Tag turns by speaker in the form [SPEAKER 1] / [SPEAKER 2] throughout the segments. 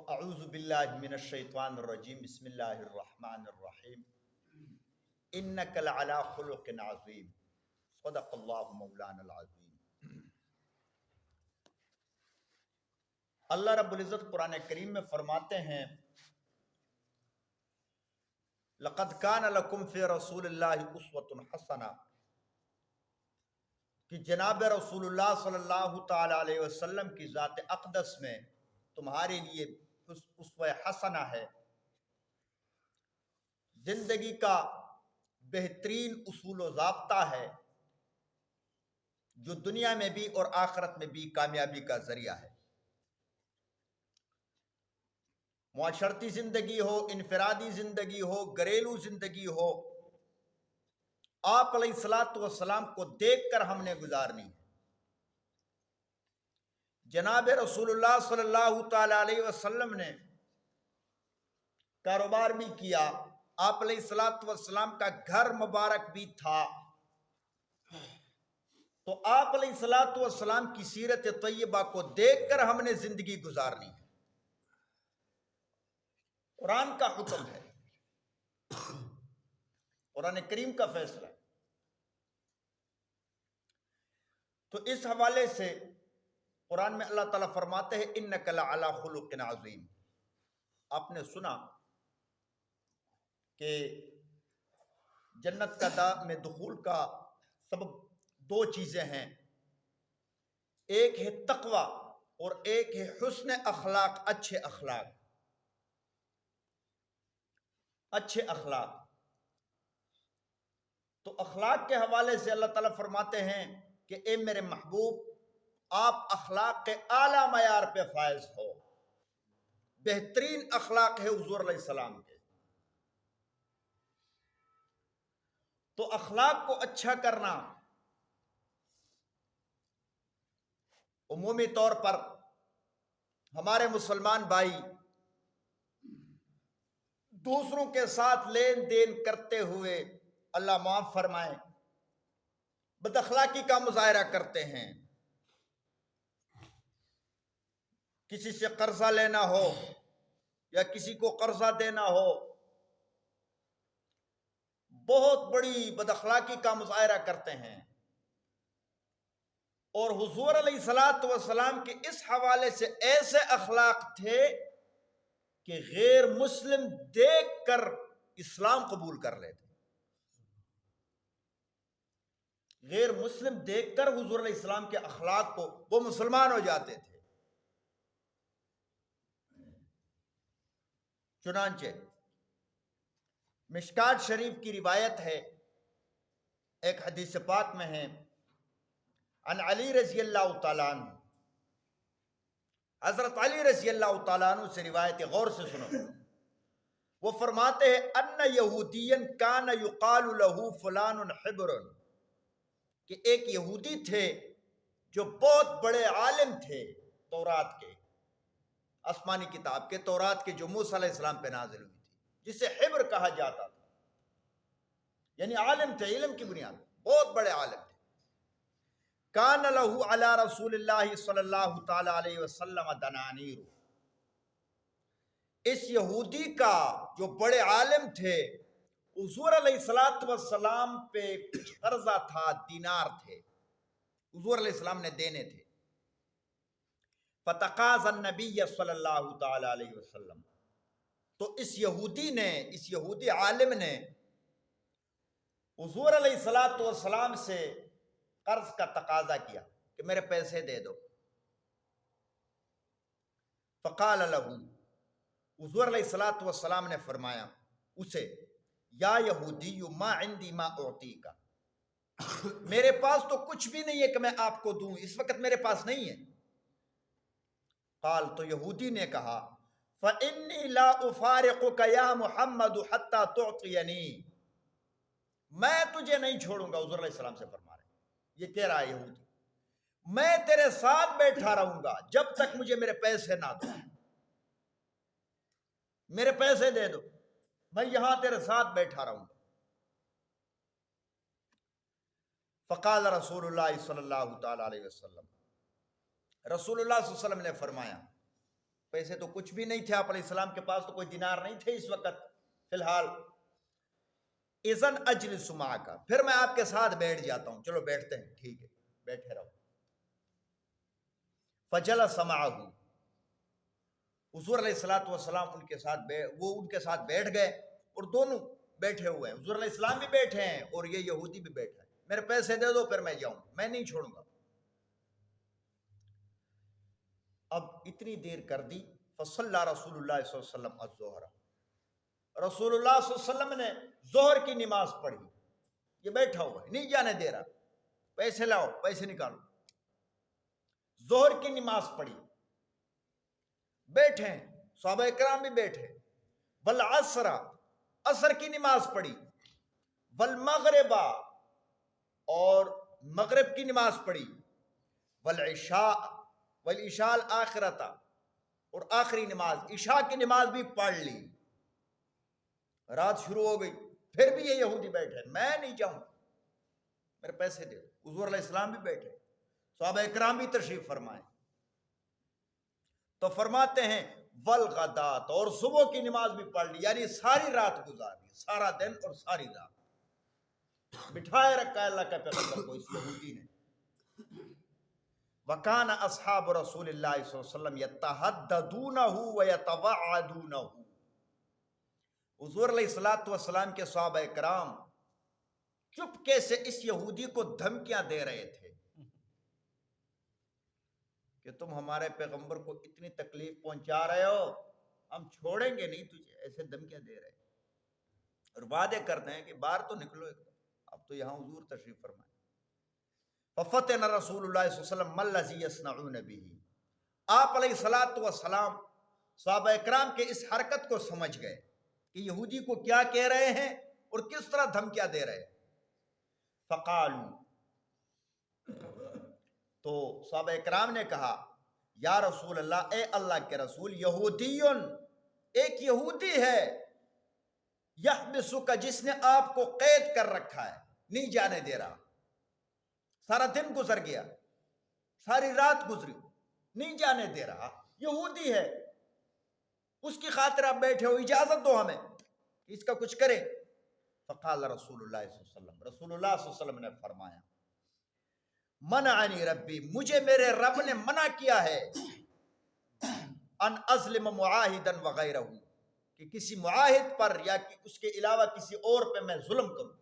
[SPEAKER 1] تو اعوذ باللہ من الشیطان الرجیم، بسم اللہ الرحمن الرحیم، انک لعلی خلق عظیم، صدق اللہ مولانا العظیم۔ اللہ رب العزت قرآن کریم میں فرماتے ہیں لقد کان لکم فی رسول اللہ اسوۃ حسنہ، کہ جناب رسول اللہ صلی اللہ تعالی علیہ وسلم کی ذات اقدس میں تمہارے لیے اسوہ حسنہ ہے، زندگی کا بہترین اصول و ضابطہ ہے جو دنیا میں بھی اور آخرت میں بھی کامیابی کا ذریعہ ہے۔ معاشرتی زندگی ہو، انفرادی زندگی ہو، گھریلو زندگی ہو، آپ علیہ الصلاۃ والسلام کو دیکھ کر ہم نے گزارنی ہے۔ جناب رسول اللہ صلی اللہ تعالی علیہ وسلم نے کاروبار بھی کیا، آپ علیہ الصلاۃ والسلام کا گھر مبارک بھی تھا، تو آپ علیہ الصلاۃ والسلام کی سیرت طیبہ کو دیکھ کر ہم نے زندگی گزارنی ہے۔ قرآن کا حکم ہے، قرآن کریم کا فیصلہ ہے۔ تو اس حوالے سے قرآن میں اللہ تعالیٰ فرماتے ہیں انک لعلی خلق عظیم۔ آپ نے سنا کہ جنت کا میں دخول کا سبب دو چیزیں ہیں، ایک ہے تقوی اور ایک ہے حسن اخلاق، اچھے اخلاق۔ اچھے اخلاق تو اخلاق کے حوالے سے اللہ تعالیٰ فرماتے ہیں کہ اے میرے محبوب، آپ اخلاق کے اعلیٰ معیار پہ فائز ہو۔ بہترین اخلاق ہے حضور علیہ السلام کے، تو اخلاق کو اچھا کرنا عمومی طور پر ہمارے مسلمان بھائی دوسروں کے ساتھ لین دین کرتے ہوئے، اللہ معاف فرمائے، بد اخلاقی کا مظاہرہ کرتے ہیں۔ کسی سے قرضہ لینا ہو یا کسی کو قرضہ دینا ہو، بہت بڑی بد اخلاقی کا مظاہرہ کرتے ہیں، اور حضور علیہ الصلاۃ والسلام کے اس حوالے سے ایسے اخلاق تھے کہ غیر مسلم دیکھ کر اسلام قبول کر لیتے، غیر مسلم دیکھ کر حضور علیہ السلام کے اخلاق کو وہ مسلمان ہو جاتے تھے۔ چنانچہ مشکات شریف کی روایت ہے، ایک حدیث پاک میں ہے، عن علی رضی اللہ تعالیٰ عنہ، حضرت علی رضی اللہ تعالیٰ عنہ سے روایت، غور سے سنو۔ وہ فرماتے ہیں ان یہودیا کان یقال له فلان حبر، کہ ایک یہودی تھے جو بہت بڑے عالم تھے تورات کے، آسمانی کتاب کے، تورات کے جو موسیٰ علیہ السلام پہ نازل ہوئی تھی، جسے حبر کہا جاتا تھا، یعنی عالم تھے، علم کی بنیاد، بہت بڑے عالم تھے۔ کان لہ علی رسول اللہ صلی اللہ تعالی علیہ وسلم دنانیر، اس یہودی کا جو بڑے عالم تھے، حضور علیہ السلام پہ کچھ قرضہ تھا، دینار تھے، حضور علیہ السلام نے دینے تھے۔ فتقاضى النبی صلی اللہ تعالی علیہ وسلم، تو اس یہودی عالم نے حضور علیہ السلام سے قرض کا تقاضا کیا کہ میرے پیسے دے دو۔ فقال له، حضور علیہ السلام نے فرمایا اسے، یا یہودی ما عندی ما اعطیک، میرے پاس تو کچھ بھی نہیں ہے کہ میں آپ کو دوں، اس وقت میرے پاس نہیں ہے۔ قال، تو یہودی نے کہا، فإنی لا افارقک یا محمد حتی تعطینی، میں تجھے نہیں چھوڑوں گا، حضور علیہ السلام سے فرما رہے ہیں، یہ کہہ رہا ہے یہودی، میں تیرے ساتھ بیٹھا رہوں گا جب تک مجھے میرے پیسے نہ دو، میرے پیسے دے دو، میں یہاں تیرے ساتھ بیٹھا رہوں گا۔ فقال رسول اللہ صلی اللہ تعالی علیہ وسلم، رسول اللہ صلی اللہ علیہ وسلم نے فرمایا، پیسے تو کچھ بھی نہیں تھے آپ علیہ السلام کے پاس، تو کوئی دینار نہیں تھے اس وقت فی الحال. اذن اجلس معک، پھر میں آپ کے ساتھ بیٹھ جاتا ہوں. چلو بیٹھتے ہیں، ٹھیک ہے بیٹھے رہو. فجلس معہ، حضور علیہ الصلوۃ والسلام ان کے ساتھ ان کے ساتھ بیٹھ گئے، اور دونوں بیٹھے ہوئے ہیں. حضور علیہ السلام بھی بیٹھے ہیں اور یہ یہودی بھی بیٹھا ہے. میرے پیسے دے دو پھر میں جاؤں، میں نہیں چھوڑوں گا. اب اتنی دیر کر دی. فصلی رسول اللہ صلی اللہ علیہ وسلم الظہر، رسول اللہ صلی اللہ علیہ وسلم نے ظہر کی نماز پڑھی. یہ بیٹھا ہوا ہے، نہیں جانے دے رہا. پیسے لاؤ، پیسے نکالو. ظہر کی نماز پڑھی، بیٹھے ہیں، صحابہ کرام بھی بیٹھے. والعصر، عصر کی نماز پڑھی. والمغرب، اور مغرب کی نماز پڑھی. والعشاء، والعشاء الآخرۃ، اور آخری نماز عشاء کی نماز بھی پڑھ لی. رات شروع ہو گئی، پھر بھی یہ یہودی بیٹھے، میں نہیں جاؤں، میرے پیسے دے. حضور علیہ السلام بھی بیٹھے، صحابہ اکرام بھی تشریف فرمائے. تو فرماتے ہیں والغدات، اور صبح کی نماز بھی پڑھ لی، یعنی ساری رات گزار لی، سارا دن اور ساری رات بٹھائے رکھا ہے اللہ کا پیغمبر کو اس یہودی نے. وکان اصحاب رسول اللہ صلی اللہ علیہ وسلم یتحددونہ ویتوعدونہ، حضور علیہ الصلوۃ والسلام کے صحابہ کرام چپکے سے اس یہودی کو دھمکیاں دے رہے تھے کہ تم ہمارے پیغمبر کو اتنی تکلیف پہنچا رہے ہو، ہم چھوڑیں گے نہیں تجھے. ایسے دھمکیاں دے رہے اور وعدے کرتے ہیں کہ باہر تو نکلو ایک دم. اب تو یہاں حضور تشریف فرمائے. ففتن رسول اللہ صلی اللہ علیہ وسلم ما الذی یصنعون بہ، آپ علیہ الصلوۃ والسلام صحابہ اکرام کے اس حرکت کو سمجھ گئے کہ یہودی کو کیا کہہ رہے ہیں اور کس طرح دھمکیاں دے رہے ہیں. فقالوا، تو صحابہ اکرام نے کہا یا رسول اللہ، اے اللہ کے رسول، یہودیون، ایک یہودی ہے، یحبسک، جس نے آپ کو قید کر رکھا ہے، نہیں جانے دے رہا. سارا دن گزر گیا، ساری رات گزری، نہیں جانے دے رہا، یہودی ہے، اس کی خاطر آپ بیٹھے ہو، اجازت دو ہمیں کہ اس کا کچھ کریں. فقال رسول اللہ صلی اللہ علیہ وسلم، رسول اللہ صلی اللہ علیہ وسلم نے فرمایا منعنی ربی، مجھے میرے رب نے منع کیا ہے ان ازلم معاہدا وغیرہ، کہ کسی معاہد پر یا اس کے علاوہ کسی اور پہ میں ظلم کروں.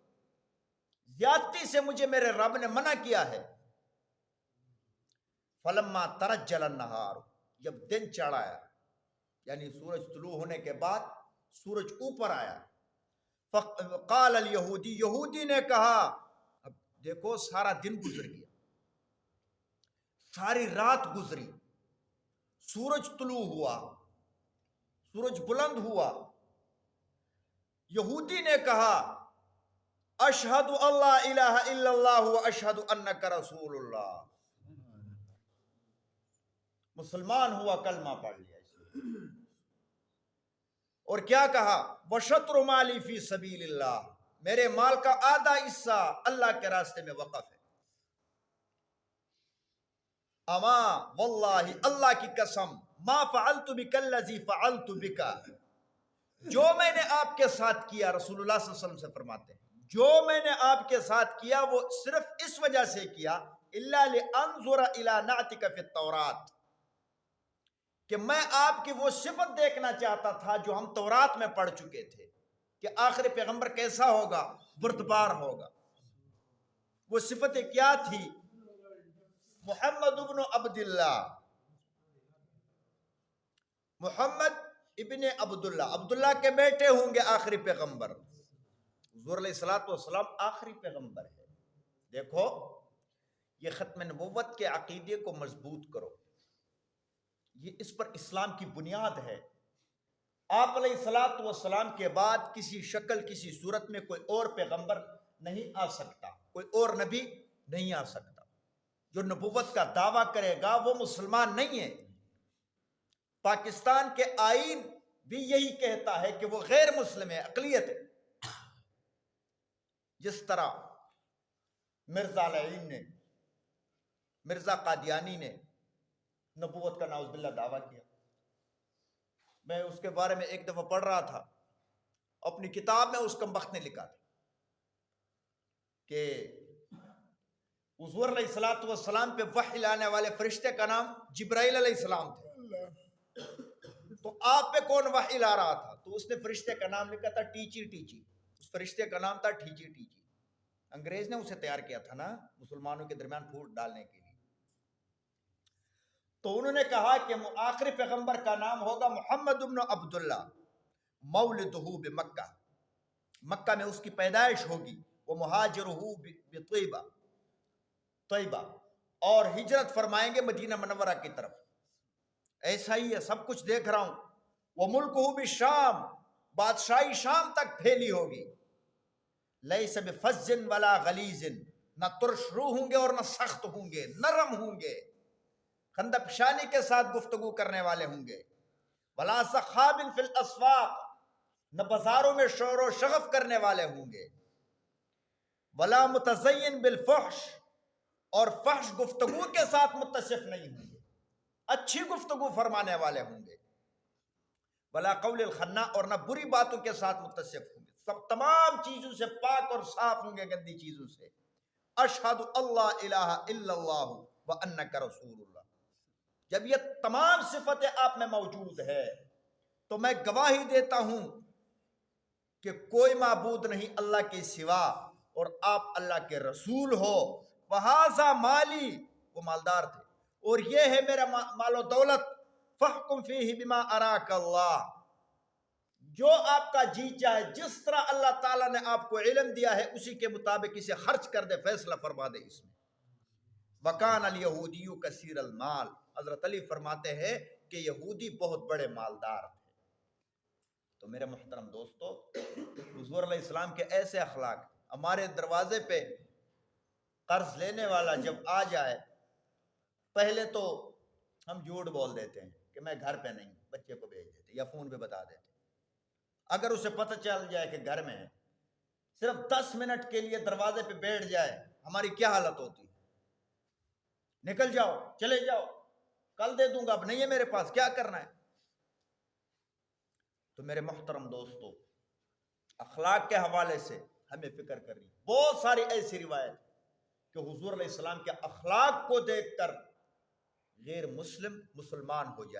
[SPEAKER 1] زیادتی سے مجھے میرے رب نے منع کیا ہے. فلما ترجل النہار، جب دن چڑھ آیا، یعنی سورج طلوع ہونے کے بعد سورج اوپر آیا. فقال الیہودی، یہودی نے کہا، اب دیکھو سارا دن گزر گیا، ساری رات گزری، سورج طلوع ہوا، سورج بلند ہوا. یہودی نے کہا اشہد اللہ الہ الا اللہ و اشہد انک رسول اللہ، مسلمان ہوا، کلمہ پڑھ لیا. اور کیا کہا وشطر مالی فی سبیل اللہ، میرے مال کا آدھا حصہ اللہ کے راستے میں وقف ہے. اما واللہ، اللہ کی قسم، ما فعلت بک الذی فعلت بک، جو میں نے آپ کے ساتھ کیا، رسول اللہ صلی اللہ علیہ وسلم سے فرماتے ہیں، جو میں نے آپ کے ساتھ کیا وہ صرف اس وجہ سے کیا الا لانظر الی نعتک فی التوراۃ، کہ میں آپ کی وہ صفت دیکھنا چاہتا تھا جو ہم تورات میں پڑھ چکے تھے کہ آخری پیغمبر کیسا ہوگا، بردبار ہوگا. وہ صفتیں کیا تھی؟ محمد ابن عبداللہ، محمد ابن عبداللہ، عبداللہ کے بیٹے ہوں گے آخری پیغمبر. حضور علیہ الصلوۃ والسلام آخری پیغمبر ہے. دیکھو یہ ختم نبوت کے عقیدے کو مضبوط کرو، یہ اس پر اسلام کی بنیاد ہے. آپ علیہ الصلوۃ والسلام کے بعد کسی شکل کسی صورت میں کوئی اور پیغمبر نہیں آ سکتا، کوئی اور نبی نہیں آ سکتا. جو نبوت کا دعویٰ کرے گا وہ مسلمان نہیں ہے. پاکستان کے آئین بھی یہی کہتا ہے کہ وہ غیر مسلم ہے، اقلیت ہے. جس طرح مرزا لعین نے، مرزا قادیانی نے نبوت کا نعوذ باللہ دعویٰ کیا، میں اس کے بارے میں ایک دفعہ پڑھ رہا تھا، اپنی کتاب میں اس کمبخت نے لکھا تھا کہ حضور علیہ الصلوۃ والسلام پہ وحی لانے والے فرشتے کا نام جبرائیل علیہ السلام تھے، تو آپ پہ کون وحی لا رہا تھا؟ تو اس نے فرشتے کا نام لکھا تھا ٹیچی ٹیچی، اس فرشتے کا نام تھا ٹیچی ٹیچی۔ انگریز نے اسے تیار کیا تھا نا مسلمانوں کے درمیان پھوٹ ڈالنے کے لیے۔ تو انہوں نے کہا کہ آخری پیغمبر کا نام ہوگا محمد بن عبداللہ، مولدہ بمکہ، مکہ میں اس کی پیدائش ہوگی، وہ مہاجرہ بطیبہ، طیبہ، اور ہجرت فرمائیں گے مدینہ منورہ کی طرف۔ ایسا ہی ہے، سب کچھ دیکھ رہا ہوں۔ وہ ملکہ بالشام، بادشاہی شام تک پھیلی ہوگی۔ لیس بفظ ولا غلیظ، نہ ترش روح ہوں گے اور نہ سخت ہوں گے، نرم ہوں گے، خندہ پیشانی کے ساتھ گفتگو کرنے والے ہوں گے۔ ولا صخاب فی الاسواق، نہ بازاروں میں شور و شغف کرنے والے ہوں گے۔ ولا متزین بالفحش، اور فحش گفتگو کے ساتھ متصف نہیں ہوں گے، اچھی گفتگو فرمانے والے ہوں گے۔ ولا قول الخنا، اور نہ بری باتوں کے ساتھ متصف ہوں گے، سب تمام چیزوں سے پاک اور صاف ہوں گے، گندی چیزوں سے۔ اشہد اللہ الہ الا اللہ وانک رسول اللہ، جب یہ تمام صفتیں آپ میں موجود ہے تو میں گواہی دیتا ہوں کہ کوئی معبود نہیں اللہ کے سوا، اور آپ اللہ کے رسول ہو۔ وہذا مالی، وہ مالدار تھے، اور یہ ہے میرا مال و دولت۔ فاحکم فیہ بما اراک اللہ، جو آپ کا جی چاہے، جس طرح اللہ تعالیٰ نے آپ کو علم دیا ہے اسی کے مطابق اسے خرچ کر دے، فیصلہ فرما دے اس میں۔ وکان الیہودی کثیر المال، حضرت علی فرماتے ہیں کہ یہودی بہت بڑے مالدار تھے۔ تو میرے محترم دوستو، حضور علیہ السلام کے ایسے اخلاق، ہمارے دروازے پہ قرض لینے والا جب آ جائے، پہلے تو ہم جھوٹ بول دیتے ہیں کہ میں گھر پہ نہیں، بچے کو بھیج دیتے یا فون پہ بتا دیتے۔ اگر اسے پتہ چل جائے کہ گھر میں ہے، صرف 10 منٹ کے لیے دروازے پہ بیٹھ جائے، ہماری کیا حالت ہوتی؟ نکل جاؤ، چلے جاؤ، کل دے دوں گا، اب نہیں ہے میرے پاس، کیا کرنا ہے؟ تو میرے محترم دوستو، اخلاق کے حوالے سے ہمیں فکر کرنی۔ بہت ساری ایسی روایت کہ حضور علیہ السلام کے اخلاق کو دیکھ کر غیر مسلم مسلمان ہو جائے۔